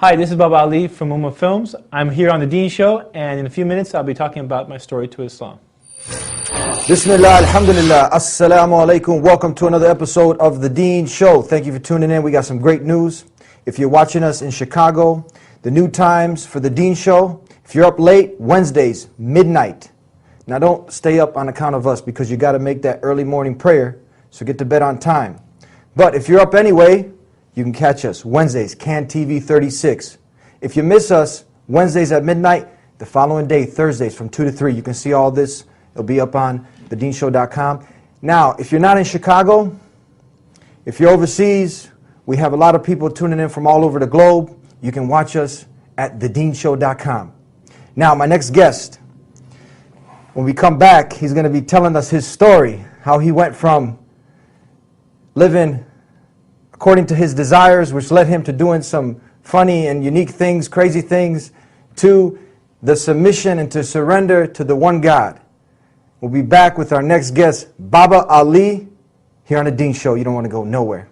Hi, this is Baba Ali from Ummah Films. I'm here on The Deen Show, and in a few minutes I'll be talking about my story to Islam. Bismillah, alhamdulillah, assalamu alaikum. Welcome to another episode of The Deen Show. Thank you for tuning in. We got some great news. If you're watching us in Chicago, the new times for The Deen Show, if you're up late, Wednesdays, midnight. Now don't stay up on account of us because you got to make that early morning prayer, so get to bed on time. But if you're up anyway, you can catch us Wednesdays, CAN TV 36. If you miss us Wednesdays at midnight, the following day, Thursdays from 2 to 3, you can see all this. It'll be up on thedeenshow.com. Now, if you're not in Chicago, if you're overseas, we have a lot of people tuning in from all over the globe. You can watch us at thedeenshow.com. Now, my next guest, when we come back, he's going to be telling us his story, how he went from living according to his desires, which led him to doing some funny and unique things, crazy things, to the submission and to surrender to the one God. We'll be back with our next guest, Baba Ali, here on The Deen Show. You don't want to go nowhere.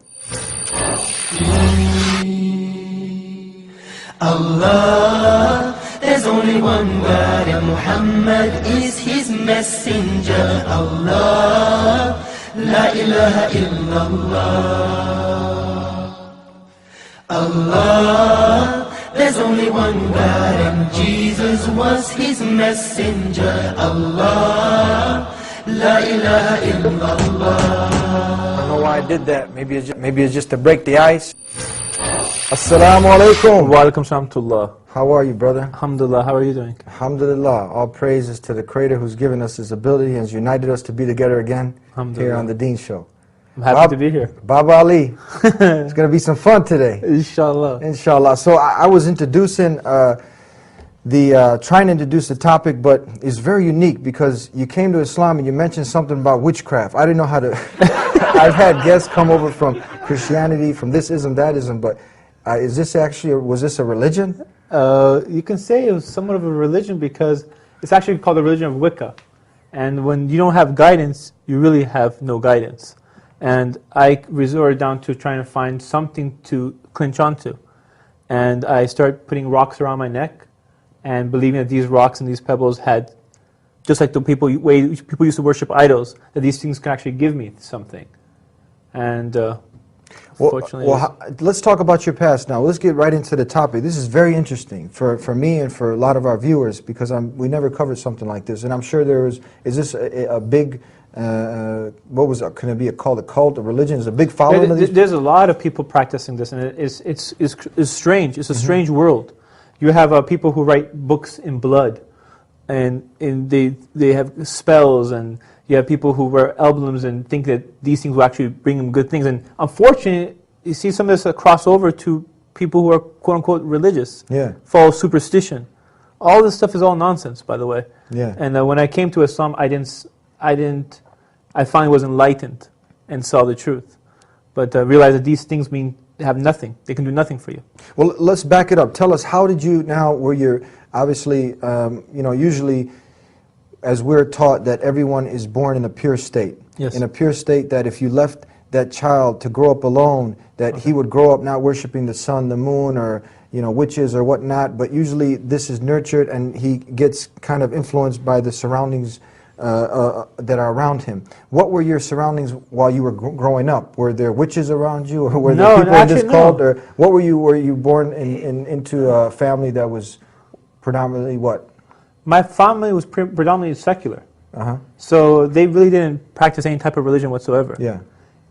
Allah, there's only one God and Muhammad is his messenger. Allah, la ilaha illallah. Allah, there's only one God and Jesus was his messenger. Allah, la ilaha illallah. I don't know why I did that. Maybe it's just to break the ice. Assalamu alaikum. Wa alaikum salam. How are you, brother? Alhamdulillah, how are you doing? Alhamdulillah. All praises to the Creator who's given us this ability and has united us to be together again here on The Deen Show. I'm happy to be here. Baba Ali. It's going to be some fun today. Inshallah. Inshallah. So I was introducing trying to introduce the topic, but it's very unique because you came to Islam and you mentioned something about witchcraft. I didn't know how to. I've had guests come over from Christianity, from this ism, that ism, but is this actually, was this a religion? You can say it was somewhat of a religion because it's actually called the religion of Wicca. And when you don't have guidance, you really have no guidance. And I resorted down to trying to find something to clinch onto. And I started putting rocks around my neck and believing that these rocks and these pebbles had, just like the way people used to worship idols, that these things can actually give me something. And unfortunately... let's talk about your past now. Let's get right into the topic. This is very interesting for me and for a lot of our viewers because we never covered something like this. And I'm sure is this a big... what was it? Can it be called a cult, a religion? Is a big following of these? There's a lot of people practicing this, and it's strange. It's a strange world. You have people who write books in blood, and they have spells, and you have people who wear emblems and think that these things will actually bring them good things. And unfortunately, you see some of this cross over to people who are quote unquote religious, follow superstition. All this stuff is all nonsense, by the way. Yeah. And when I came to Islam, I finally was enlightened and saw the truth. But realized that these things have nothing. They can do nothing for you. Well, let's back it up. Tell us, how did you, now where you're obviously, usually as we're taught that everyone is born in a pure state. Yes. In a pure state that if you left that child to grow up alone, that he would grow up not worshiping the sun, the moon, or witches or whatnot, but usually this is nurtured and he gets kind of influenced by the surroundings that are around him. What were your surroundings while you were growing up? Were there witches around you, or were there people in this cult? Or what were you? Were you born into a family that was predominantly what? My family was predominantly secular, so they really didn't practice any type of religion whatsoever. Yeah.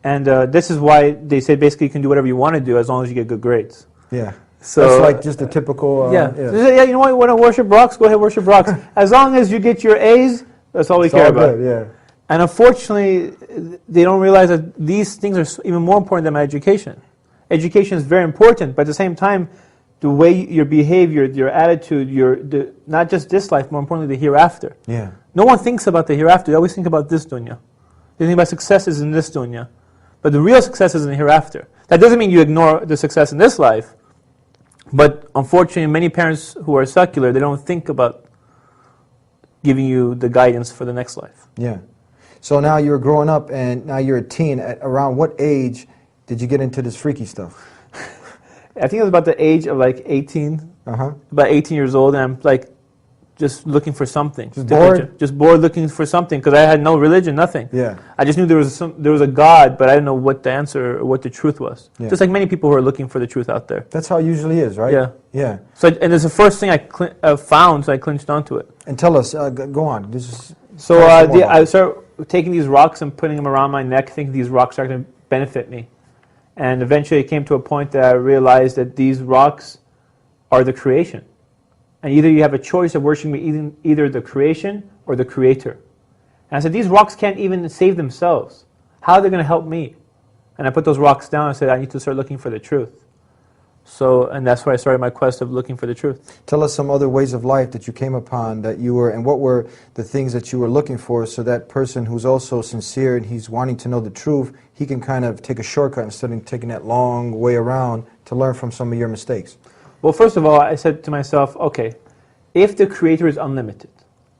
And this is why they said basically you can do whatever you want to do as long as you get good grades. Yeah. So that's like just a typical. Yeah. You know what? You want to worship rocks? Go ahead, worship rocks. As long as you get your A's. That's all we care about. Good, yeah. And unfortunately, they don't realize that these things are even more important than my education. Education is very important, but at the same time, the way your behavior, your attitude, not just this life, more importantly, the hereafter. Yeah. No one thinks about the hereafter. They always think about this dunya. They think about successes in this dunya. But the real success is in the hereafter. That doesn't mean you ignore the success in this life. But unfortunately, many parents who are secular, they don't think about giving you the guidance for the next life. Yeah. So now you're growing up and now you're a teen. At around what age did you get into this freaky stuff? I think it was about the age of like 18, Uh-huh. about 18 years old, and I'm like just looking for something. Just bored? Just bored looking for something, because I had no religion, nothing. Yeah. I just knew there was a God, but I didn't know what the answer or what the truth was. Yeah. Just like many people who are looking for the truth out there. That's how it usually is, right? Yeah. Yeah. So, and it's the first thing I found, so I clinched onto it. And tell us, go on. This is, So tell us some more about I it. started taking these rocks and putting them around my neck, thinking these rocks are going to benefit me. And eventually it came to a point that I realized that these rocks are the creation. And either you have a choice of worshiping either the creation or the creator. And I said, these rocks can't even save themselves. How are they going to help me? And I put those rocks down and said, I need to start looking for the truth. So, and that's where I started my quest of looking for the truth. Tell us some other ways of life that you came upon that you were, and what were the things that you were looking for, so that person who's also sincere and he's wanting to know the truth, he can kind of take a shortcut instead of taking that long way around to learn from some of your mistakes. Well, first of all, I said to myself, okay, if the Creator is unlimited,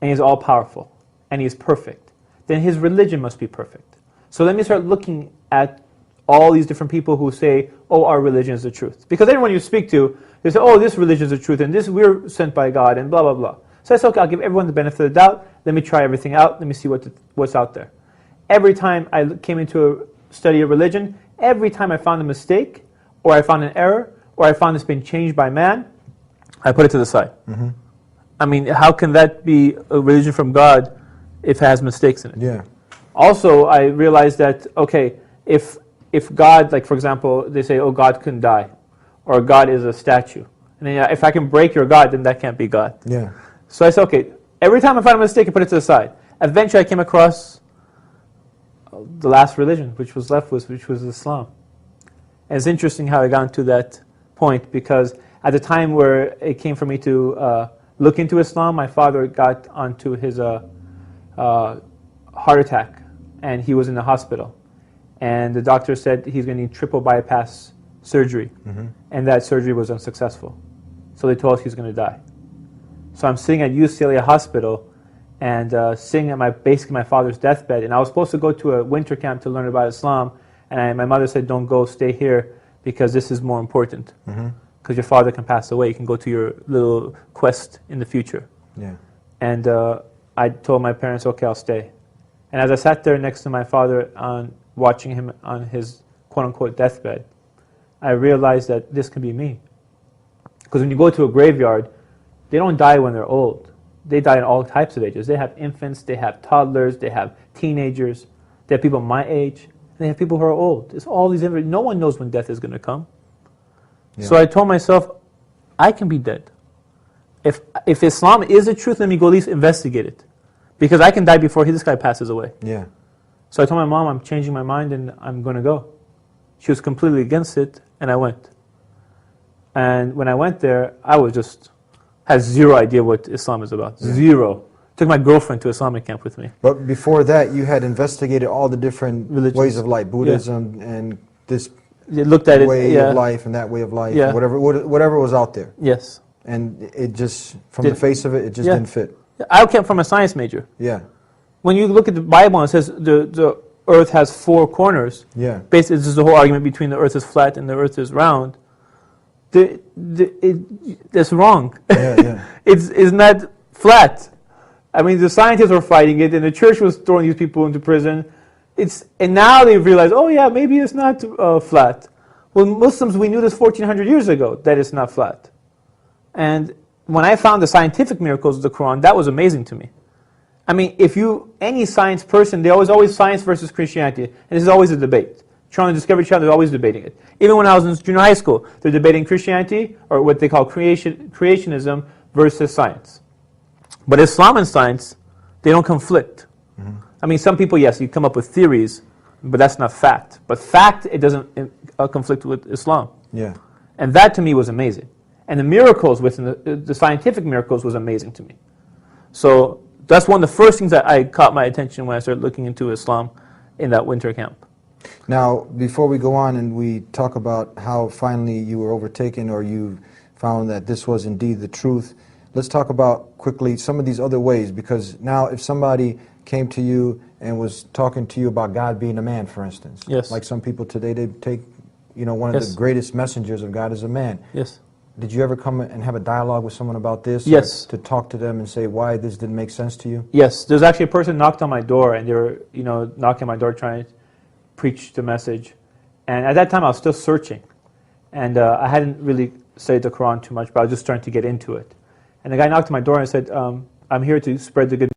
and He's all-powerful, and He's perfect, then His religion must be perfect. So let me start looking at all these different people who say, oh, our religion is the truth. Because everyone you speak to, they say, oh, this religion is the truth, and this we're sent by God, and blah, blah, blah. So I said, okay, I'll give everyone the benefit of the doubt. Let me try everything out. Let me see what's out there. Every time I came into a study of religion, every time I found a mistake, or I found an error, or I found it's been changed by man, I put it to the side. Mm-hmm. I mean, how can that be a religion from God if it has mistakes in it? Yeah. Also, I realized that, okay, if God, like for example, they say, oh, God couldn't die, or God is a statue. And then if I can break your God, then that can't be God. Yeah. So I said, okay, every time I find a mistake, I put it to the side. Eventually I came across the last religion, which was left, which was Islam. And it's interesting how I got to that point, because at the time where it came for me to look into Islam, my father got onto his heart attack, and he was in the hospital. And the doctor said he's going to need triple bypass surgery, and that surgery was unsuccessful. So they told us he's going to die. So I'm sitting at UCLA hospital, and sitting at basically my father's deathbed, and I was supposed to go to a winter camp to learn about Islam, and my mother said, don't go, stay here, because this is more important. Because your father can pass away, you can go to your little quest in the future. Yeah. And I told my parents, okay, I'll stay. And as I sat there next to my father, watching him on his quote-unquote deathbed, I realized that this can be me. Because when you go to a graveyard, they don't die when they're old. They die in all types of ages. They have infants, they have toddlers, they have teenagers, they have people my age, and they have people who are old. It's all these different, no one knows when death is going to come. Yeah. So I told myself, I can be dead. If Islam is the truth, let me go at least investigate it. Because I can die before this guy passes away. Yeah. So I told my mom, I'm changing my mind and I'm going to go. She was completely against it, and I went. And when I went there, I had zero idea what Islam is about. Yeah. Zero. Took my girlfriend to Islamic camp with me. But before that, you had investigated all the different Religions. ways of life, Buddhism and this They looked at way it, of life and that way of life, Yeah. whatever was out there. Yes. And it just, from the face of it, it just Yeah. didn't fit. I came from a science major. Yeah. When you look at the Bible, it says the earth has four corners. Yeah. Basically, this is the whole argument between the earth is flat and the earth is round. That's wrong. Yeah, yeah. It's not flat. I mean, the scientists were fighting it, and the church was throwing these people into prison. And now they've realized, oh yeah, maybe it's not flat. Well, Muslims, we knew this 1,400 years ago, that it's not flat. And when I found the scientific miracles of the Quran, that was amazing to me. I mean, any science person, they always science versus Christianity, and this is always a debate. Trying to discover each other, they're always debating it. Even when I was in junior high school, they're debating Christianity, or what they call creationism, versus science. But Islam and science, they don't conflict. I mean, some people, yes, you come up with theories, but that's not fact. But fact, it doesn't conflict with Islam. Yeah. And that to me was amazing. And the miracles within the scientific miracles was amazing to me. So that's one of the first things that I caught my attention when I started looking into Islam in that winter camp. Now, before we go on and we talk about how finally you were overtaken or you found that this was indeed the truth, let's talk about quickly some of these other ways, because now if somebody came to you and was talking to you about God being a man, for instance, Yes. like some people today, they take you know, one of Yes. the greatest messengers of God is a man. Yes. Did you ever come and have a dialogue with someone about this? or Yes. to talk to them and say why this didn't make sense to you? Yes. There's actually a person knocked on my door, and they were, knocking on my door trying to preach the message. And at that time, I was still searching. And I hadn't really studied the Quran too much, but I was just starting to get into it. And the guy knocked on my door and said, I'm here to spread the good